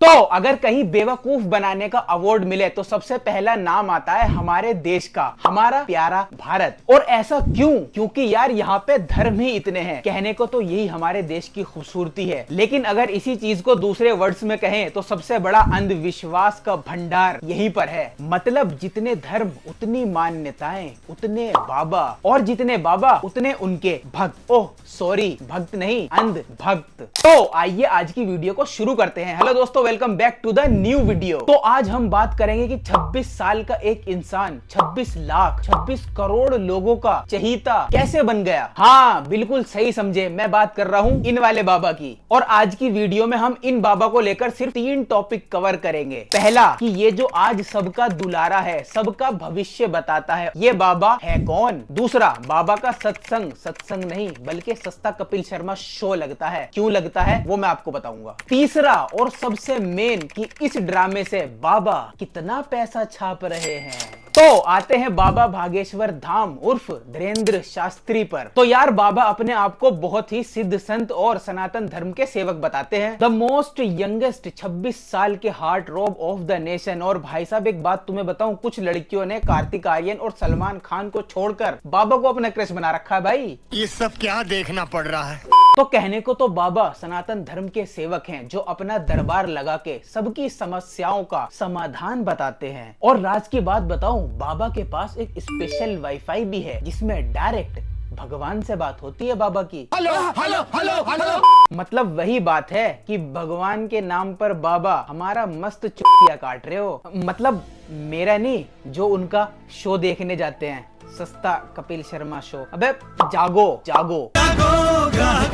तो अगर कहीं बेवकूफ बनाने का अवार्ड मिले तो सबसे पहला नाम आता है हमारे देश का, हमारा प्यारा भारत। और ऐसा क्यों? क्योंकि यार यहाँ पे धर्म ही इतने हैं। कहने को तो यही हमारे देश की खूबसूरती है, लेकिन अगर इसी चीज को दूसरे वर्ड्स में कहें तो सबसे बड़ा अंधविश्वास का भंडार यहीं पर है। मतलब जितने धर्म उतनी मान्यताएं, उतने बाबा, और जितने बाबा उतने उनके भक्त। ओह सॉरी, भक्त नहीं, अंध भक्त। तो आइए आज की वीडियो को शुरू करते हैं। हेलो दोस्तों, welcome back to the new video. तो आज हम बात करेंगे कि 26 साल का एक इंसान 26 करोड़ लोगों का चहीता कैसे बन गया। हाँ बिल्कुल सही समझे, मैं बात कर रहा हूँ इन वाले बाबा की। और आज की वीडियो में हम इन बाबा को लेकर सिर्फ 3 टॉपिक कवर करेंगे। पहला कि ये जो आज सबका दुलारा है, सबका भविष्य बताता है, ये बाबा है कौन। दूसरा, बाबा का सत्संग नहीं बल्कि सस्ता कपिल शर्मा शो लगता है। क्यों लगता है वो मैं आपको बताऊंगा। तीसरा और सबसे मेन कि इस ड्रामे से बाबा कितना पैसा छाप रहे हैं। तो आते हैं बाबा भागेश्वर धाम उर्फ धीरेंद्र शास्त्री पर। तो यार बाबा अपने आप को बहुत ही सिद्ध संत और सनातन धर्म के सेवक बताते हैं। द मोस्ट यंगेस्ट 26 साल के heartthrob of the nation. और भाई साहब एक बात तुम्हें बताऊं, कुछ लड़कियों ने कार्तिक आर्यन और सलमान खान को छोड़कर बाबा को अपना क्रश बना रखा है भाई। ये सब क्या देखना पड़ रहा है। तो कहने को तो बाबा सनातन धर्म के सेवक हैं जो अपना दरबार लगा के सबकी समस्याओं का समाधान बताते हैं। और राज की बात बताऊं, बाबा के पास एक स्पेशल वाईफाई भी है जिसमें डायरेक्ट भगवान से बात होती है बाबा की। Hello hello hello hello. मतलब वही बात है कि भगवान के नाम पर बाबा हमारा मस्त चुटिया काट रहे हो। मतलब मेरा नहीं, जो उनका शो देखने जाते हैं, सस्ता कपिल शर्मा शो। अबे जागो जागो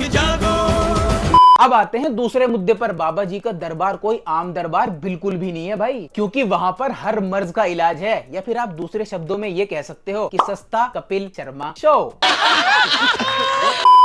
जागो। अब आते हैं दूसरे मुद्दे पर। बाबा जी का दरबार कोई आम दरबार बिल्कुल भी नहीं है भाई, क्योंकि वहाँ पर हर मर्ज का इलाज है, या फिर आप दूसरे शब्दों में ये कह सकते हो कि सस्ता कपिल शर्मा शो।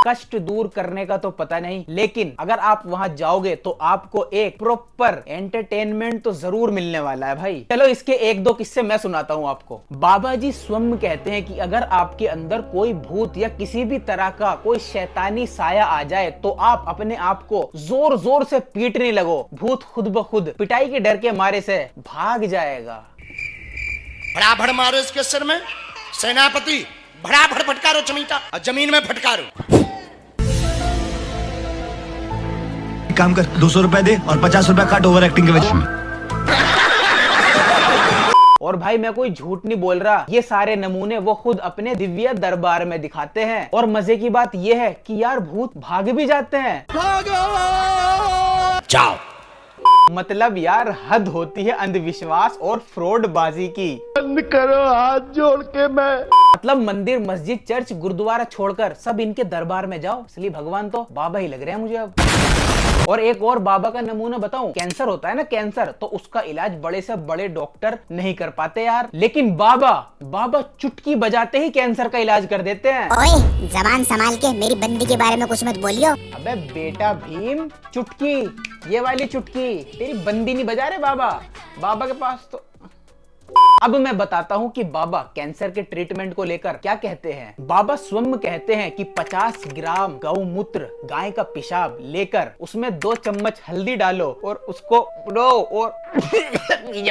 कष्ट दूर करने का तो पता नहीं, लेकिन अगर आप वहां जाओगे तो आपको एक प्रॉपर एंटरटेनमेंट तो जरूर मिलने वाला है भाई। चलो इसके 1-2 किस्से मैं सुनाता हूँ आपको। बाबा जी स्वयं कहते हैं कि अगर आपके अंदर कोई भूत या किसी भी तरह का कोई शैतानी साया आ जाए तो आप अपने आप को जोर जोर से पीटने लगो। भूत खुद ब खुद पिटाई के डर के मारे से भाग जाएगा। भड़ाभड़ मारो इसके सिर में, सेनापति भड़ाभड़ फटकारो चमीटा और जमीन में फटकारो। काम कर, 200 रुपए दे और 50 रुपए काट ओवर एक्टिंग के वजह में। और भाई मैं कोई झूठ नहीं बोल रहा, ये सारे नमूने वो खुद अपने दिव्य दरबार में दिखाते हैं। और मजे की बात ये है कि यार भूत भाग भी जाते हैं। जाओ। मतलब यार हद होती है अंधविश्वास और फ्रॉड बाजी की। बंद करो हाथ जोड़ के। मैं मतलब मंदिर, मस्जिद, चर्च, गुरुद्वारा छोड़कर सब इनके दरबार में जाओ, इसलिए भगवान तो बाबा ही लग रहे हैं मुझे अब। और एक और बाबा का नमूना बताऊं, कैंसर होता है ना कैंसर, तो उसका इलाज बड़े से बड़े डॉक्टर नहीं कर पाते यार, लेकिन बाबा चुटकी बजाते ही कैंसर का इलाज कर देते हैं। ओए जबान संभाल के मेरी बंदी के बारे में कुछ मत बोलियो। अबे बेटा भीम, चुटकी, ये वाली चुटकी, तेरी बंदी नहीं बजा रहे बाबा के पास तो। अब मैं बताता हूँ कि बाबा कैंसर के ट्रीटमेंट को लेकर क्या कहते हैं। बाबा स्वयं कहते हैं कि 50 ग्राम गौमूत्र, गाय का पेशाब लेकर उसमें 2 चम्मच हल्दी डालो और उसको लो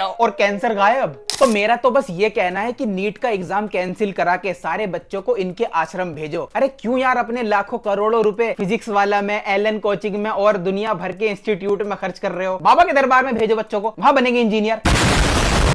और कैंसर गायब। तो मेरा तो बस ये कहना है कि नीट का एग्जाम कैंसिल करा के सारे बच्चों को इनके आश्रम भेजो। अरे क्यों यार अपने लाखों करोड़ों रुपए फिजिक्स वाला में, एलन कोचिंग में और दुनिया भर के इंस्टीट्यूट में खर्च कर रहे हो। बाबा के दरबार में भेजो बच्चों को, वहां बनेंगे इंजीनियर।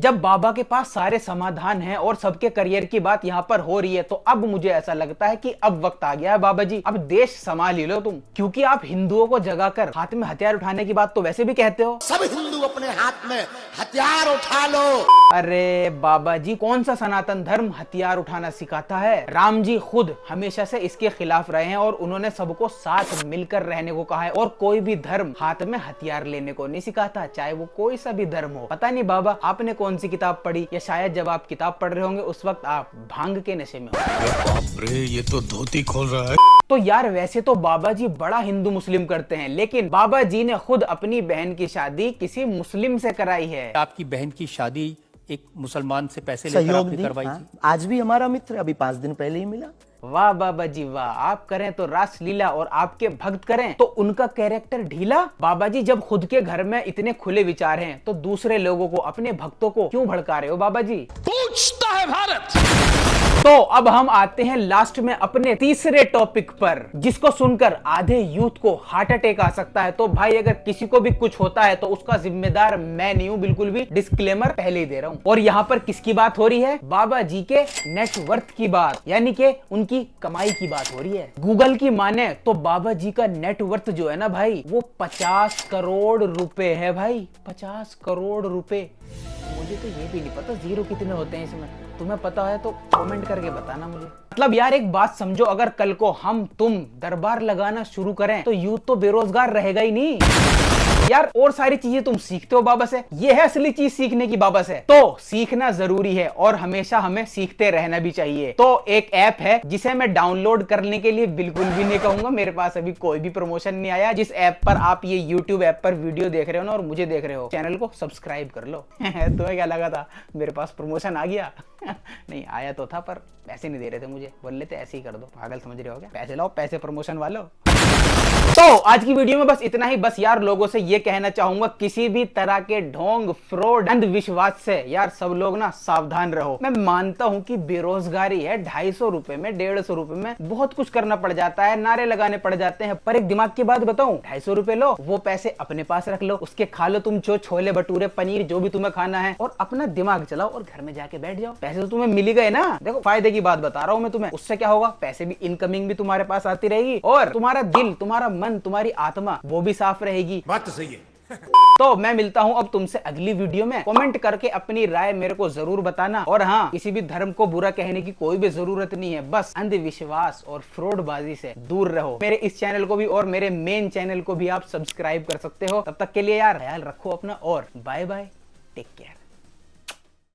जब बाबा के पास सारे समाधान हैं और सबके करियर की बात यहाँ पर हो रही है, तो अब मुझे ऐसा लगता है कि अब वक्त आ गया है बाबा जी, अब देश संभाल ही लो तुम। क्योंकि आप हिंदुओं को जगाकर हाथ में हथियार उठाने की बात तो वैसे भी कहते हो। सब हिंदू अपने हाथ में हथियार उठा लो। अरे बाबा जी, कौन सा सनातन धर्म हथियार उठाना सिखाता है? राम जी खुद हमेशा से इसके खिलाफ रहे हैं और उन्होंने सबको साथ मिलकर रहने को कहा है। और कोई भी धर्म हाथ में हथियार लेने को नहीं सिखाता, चाहे वो कोई सा भी धर्म हो। पता नहीं बाबा आपने कौन सी किताब पढ़ी, या शायद जब आप किताब पढ़ रहे होंगे उस वक्त आप भांग के नशे में हो। बाप रे, ये तो धोती खोल रहा है। तो यार वैसे तो बाबा जी बड़ा हिंदू मुस्लिम करते हैं, लेकिन बाबा जी ने खुद अपनी बहन की शादी किसी मुस्लिम से कराई है। आपकी बहन की शादी एक मुसलमान से पैसे लेकर आपने करवाई थी। आज भी हमारा मित्र, अभी 5 दिन पहले ही मिला। वाह बाबा जी वाह, आप करें तो रासलीला और आपके भक्त करें तो उनका कैरेक्टर ढीला। बाबा जी जब खुद के घर में इतने खुले विचार हैं तो दूसरे लोगों को, अपने भक्तों को क्यों भड़का रहे हो बाबा जी? पूछता है भारत। तो अब हम आते हैं लास्ट में अपने तीसरे टॉपिक पर, जिसको सुनकर आधे यूथ को हार्ट अटैक आ सकता है। तो भाई अगर किसी को भी कुछ होता है तो उसका जिम्मेदार मैं नहीं हूं, बिल्कुल भी, डिस्क्लेमर पहले ही दे रहा हूं। और यहाँ पर किसकी बात हो रही है? बाबा जी के नेटवर्थ की बात, यानी कि उनकी कमाई की बात हो रही है। गूगल की माने तो बाबा जी का नेटवर्थ जो है ना भाई, वो 50 करोड़ रुपए है भाई, 50 करोड़ रुपए। मुझे तो ये भी नहीं पता जीरो कितने होते हैं इसमें, तुम्हें पता है तो कमेंट करके बताना मुझे। मतलब यार एक बात समझो, अगर कल को हम तुम दरबार लगाना शुरू करें तो यूथ तो बेरोजगार रहेगा ही नहीं यार। और सारी चीजें तुम सीखते हो बाबा से, ये है असली चीज सीखने की बाबा से। तो सीखना जरूरी है और हमेशा हमें सीखते रहना भी चाहिए। तो एक ऐप है जिसे मैं डाउनलोड करने के लिए बिल्कुल भी नहीं कहूंगा, मेरे पास अभी कोई भी प्रमोशन नहीं आया। जिस ऐप पर आप ये YouTube ऐप पर वीडियो देख रहे हो ना और मुझे देख रहे हो, चैनल को सब्सक्राइब कर लो। तुम्हें क्या लगा था मेरे पास प्रमोशन आ गया? नहीं आया तो था, पर पैसे नहीं दे रहे थे मुझे, बोल लेते ऐसे ही कर दो, पागल समझ रहे हो क्या? पैसे लाओ, पैसे प्रमोशन वालों। तो आज की वीडियो में बस इतना ही। बस यार लोगों से ये कहना चाहूंगा, किसी भी तरह के ढोंग, फ्रॉड, अंधविश्वास से यार सब लोग ना सावधान रहो। मैं मानता हूं कि बेरोजगारी है, 250 रुपए में, 150 रुपए में बहुत कुछ करना पड़ जाता है, नारे लगाने पड़ जाते हैं। पर एक दिमाग की बात बताऊं, 250 रुपए लो, वो पैसे अपने पास रख लो, उसके खा लो तुम जो छोले भटूरे, पनीर, जो भी तुम्हें खाना है, और अपना दिमाग चलाओ और घर में जाके बैठ जाओ। पैसे तो तुम्हें मिल ही गए ना। देखो फायदे की बात बता रहा हूं मैं तुम्हें, उससे क्या होगा? पैसे भी, इनकमिंग भी तुम्हारे पास आती रहेगी और तुम्हारा दिल, तुम्हारा मन, तुम्हारी आत्मा वो भी साफ रहेगी। बात तो सही है। तो मैं मिलता हूं अब तुमसे अगली वीडियो में। कमेंट करके अपनी राय मेरे को जरूर बताना। और हाँ, किसी भी धर्म को बुरा कहने की कोई भी जरूरत नहीं है, बस अंधविश्वास और फ्रॉडबाजी से दूर रहो। मेरे इस चैनल को भी और मेरे मेन चैनल को भी आप सब्सक्राइब कर सकते हो। तब तक के लिए यार ख्याल रखो अपना और बाय बाय, टेक केयर।